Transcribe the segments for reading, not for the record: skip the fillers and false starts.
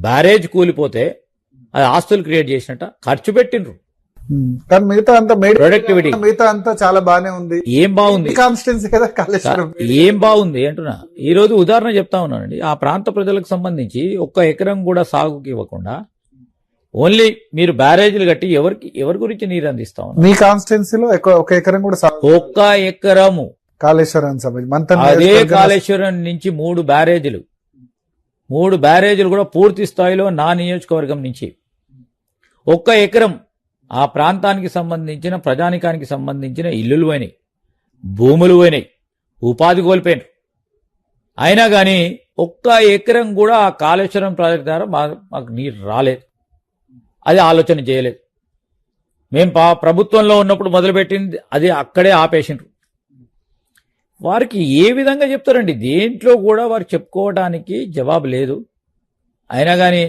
Barrage కూలిపోతే అది ఆస్తులు create చేసినట్ట, ఖర్చు పెట్టిండ్రు. కానీ మిగతా అంతా ప్రొడక్టివిటీ మిగతా అంతా చాలా బానే ఉంది. ఏం బాగుంది? కాన్స్టిట్యున్సీ కదా కాళేశ్వరం. ఏం బాగుంది అంటున్నా. ఈ రోజు ఉదాహరణ చెప్తా ఉన్నానండి. ఆ ప్రాంత ప్రజలకు సంబంధించి 1 ఎకరం కూడా సాగుకి ఇవ్వకుండా ఓన్లీ మీరు బ్యారేజీలు కట్టి ఎవరి గురించి నీరు అందిస్తా ఉన్నారు? మీ కాన్స్టిట్యున్సీలో 1 ఎకరం కూడా సాగు. 1 ఎకరము కాళేశ్వరం అదే కాళేశ్వరం నుంచి 3 బ్యారేజీలు కూడా పూర్తి స్థాయిలో నా నియోజకవర్గం నుంచి 1 ఎకరం ఆ ప్రాంతానికి సంబంధించిన ప్రజానికానికి సంబంధించిన ఇల్లులు పోయినాయి, భూములు పోయినాయి, ఉపాధి కోల్పోయినారు. అయినా కానీ 1 ఎకరం కూడా ఆ కాళేశ్వరం ప్రాజెక్ట్ ద్వారా మాకు నీరు రాలేదు. అది ఆలోచన చేయలేదు. మేము ప్రభుత్వంలో ఉన్నప్పుడు మొదలుపెట్టింది అది అక్కడే ఆపేసిండ్రు. వారికి ఏ విధంగా చెప్తారండి? దేంట్లో కూడా వారు చెప్పుకోవడానికి జవాబు లేదు. అయినా కానీ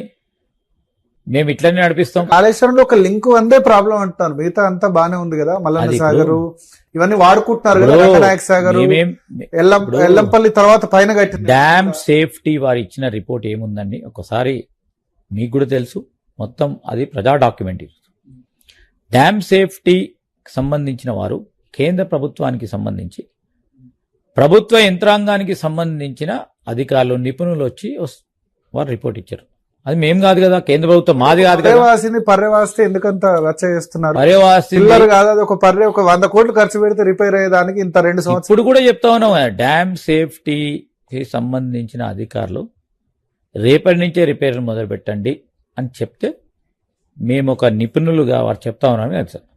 మేము ఇట్లనే నడిపిస్తాం. కాళేశ్వరంలో ఒక లింక్ అందే ప్రాబ్లం అంటున్నారు, మిగతా అంతా బానే ఉంది కదా. మల్లన్న సాగరు ఇవన్నీ వాడుకుంటున్నారు కదా, రంగనాయక సాగరు, ఎల్లంపల్లి తర్వాత పైన కట్టిన డ్యామ్ సేఫ్టీ వారు ఇచ్చిన రిపోర్ట్ ఏముందండి ఒకసారి మీకు కూడా తెలుసు. మొత్తం అది ప్రజా డాక్యుమెంట్. డ్యామ్ సేఫ్టీకి సంబంధించిన వారు కేంద్ర ప్రభుత్వానికి సంబంధించి ప్రభుత్వ యంత్రాంగానికి సంబంధించిన అధికారులు నిపుణులు వచ్చి వారు రిపోర్ట్ ఇచ్చారు. అది మేం కాదు కదా, కేంద్ర ప్రభుత్వం మాది కాదు కదా. పర్యవాసి ఎందుకంత రచ్చ చేస్తున్నారు? పర్యవాసి కాదు, అది ఒక 100 కోట్లు ఖర్చు పెడితే రిపేర్ అయ్యేదానికి ఇంత 2 సంవత్సరాలు. ఇప్పుడు కూడా చెప్తా ఉన్నాం, డ్యామ్ సేఫ్టీకి సంబంధించిన అధికారులు రేపటి నుంచే రిపేర్ మొదలు పెట్టండి అని చెప్తే మేము ఒక నిపుణులుగా వారు చెప్తా ఉన్నాం కదా సార్.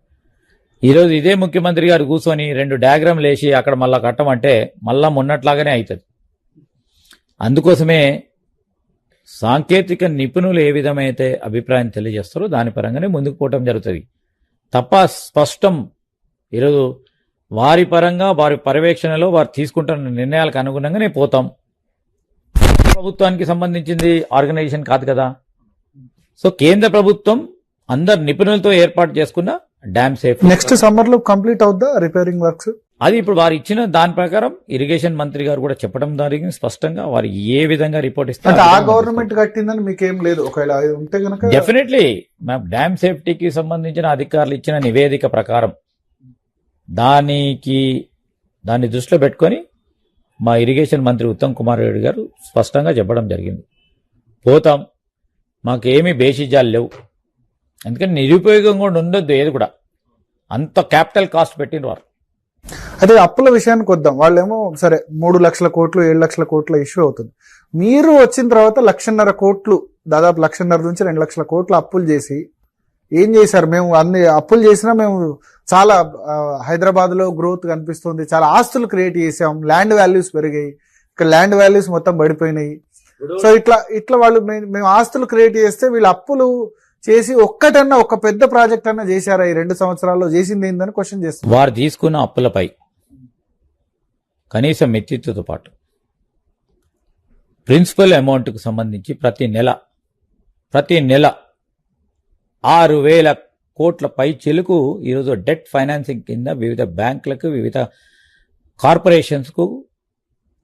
ఈరోజు ఇదే ముఖ్యమంత్రి గారు కూర్చొని 2 డయాగ్రామ్లు వేసి అక్కడ మళ్ళా కట్టమంటే మళ్ళా మొన్నట్లాగానే అవుతుంది. అందుకోసమే సాంకేతిక నిపుణులు ఏ విధమైతే అభిప్రాయం తెలియజేస్తారో దాని పరంగానే ముందుకు పోవటం జరుగుతుంది తప్ప స్పష్టం ఈరోజు వారి పరంగా వారి పర్యవేక్షణలో వారు తీసుకుంటున్న నిర్ణయాలకు అనుగుణంగానే పోతాం. ప్రభుత్వానికి సంబంధించింది ఆర్గనైజేషన్ కాదు కదా. సో కేంద్ర ప్రభుత్వం అందరు నిపుణులతో ఏర్పాటు చేసుకున్న డ్యామ్ సేఫ్ నెక్స్ట్ సమ్మర్ లో కంప్లీట్ అవుద్దా రిపేరింగ్ వర్క్స్? అది ఇప్పుడు వారు ఇచ్చిన దాని ప్రకారం ఇరిగేషన్ మంత్రి గారు కూడా చెప్పడం జరిగింది స్పష్టంగా. వారు ఏ విధంగా రిపోర్ట్ ఇస్తారు ఆ గవర్నమెంట్ కట్టిందని మీకేం లేదు ఒకవేళ ఉంటే గనక? డెఫినెట్లీ డ్యామ్ సేఫ్టీకి సంబంధించిన అధికారులు ఇచ్చిన నివేదిక ప్రకారం దాన్ని దృష్టిలో పెట్టుకొని మా ఇరిగేషన్ మంత్రి ఉత్తమ్ కుమార్ రెడ్డి గారు స్పష్టంగా చెప్పడం జరిగింది. పోతాం, మాకేమీ బేసిజాలు లేవు. ఎందుకంటే నిరుపయోగం కూడా ఉండొద్దు ఏది కూడా. అంత క్యాపిటల్ కాస్ట్ పెట్టిన వారు. అదే అప్పుల విషయానికి వద్దాం. వాళ్ళేమో సరే 3 లక్షల కోట్లు 7 లక్షల కోట్ల ఇష్యూ అవుతుంది. మీరు వచ్చిన తర్వాత 1.5 కోట్లు దాదాపు 1.5 నుంచి 2 లక్షల కోట్లు అప్పులు చేసి ఏం చేశారు? మేము అన్ని అప్పులు చేసినా మేము చాలా హైదరాబాద్ లో గ్రోత్ కనిపిస్తుంది, చాలా ఆస్తులు క్రియేట్ చేసాం, ల్యాండ్ వాల్యూస్ పెరిగాయి, ఇక్కడ ల్యాండ్ వాల్యూస్ మొత్తం పడిపోయినాయి. సో ఇట్లా వాళ్ళు మేము ఆస్తులు క్రియేట్ చేస్తే వీళ్ళు అప్పులు చేసి ఒక పెద్ద ప్రాజెక్ట్ అన్నా చేశారా ఈ 2 సంవత్సరాల్లో? చేసింది ఏందని క్వశ్చన్ చేస్తారు. వారు తీసుకున్న అప్పులపై కనీసం మిత్తితో పాటు ప్రిన్సిపల్ అమౌంట్కు సంబంధించి ప్రతి నెల 6,000 కోట్ల పై చెలుకు ఈరోజు డెట్ ఫైనాన్సింగ్ కింద వివిధ బ్యాంకులకు వివిధ కార్పొరేషన్స్కు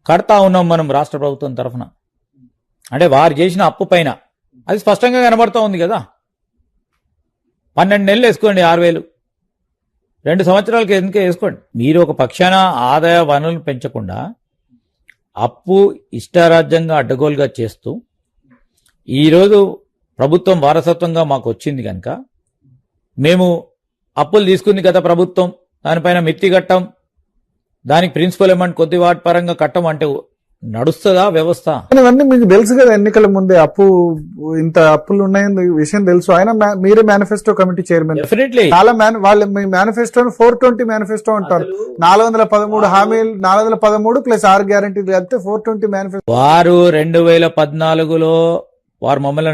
కడతా ఉన్నాం మనం రాష్ట్ర ప్రభుత్వం తరఫున. అంటే వారు చేసిన అప్పు పైన అది స్పష్టంగా కనబడతా ఉంది కదా. 12 నెలలు వేసుకోండి 6,000, 2 సంవత్సరాలకి ఎందుకే వేసుకోండి. మీరు ఒక పక్షాన ఆదాయ వనరులు పెంచకుండా అప్పు ఇష్టారాజ్యంగా అడ్డగోలుగా చేస్తూ ఈరోజు ప్రభుత్వం వారసత్వంగా మాకు వచ్చింది కనుక మేము అప్పులు తీసుకుంది కదా ప్రభుత్వం, దానిపైన మిత్తి కట్టం, దానికి ప్రిన్సిపల్ అమౌంట్ కొద్ది వాటి పరంగా కట్టం అంటే నడుస్తుందా వ్యవస్థ? ఇవన్నీ మీకు తెలుసు కదా, ఎన్నికల ముందే ఇంత అప్పులు ఉన్నాయని విషయం తెలుసు. ఆయన మీరే మేనిఫెస్టో కమిటీ చైర్మన్. డెఫినెట్లీ చాలా వాళ్ళు మీ మేనిఫెస్టో 420 మేనిఫెస్టో అంటారు. 413 హామీలు, 413 ప్లస్ 6 గ్యారంటీలు కలిపితే 420 మేనిఫెస్టో. వారు 2014లో వారు మమ్మల్ని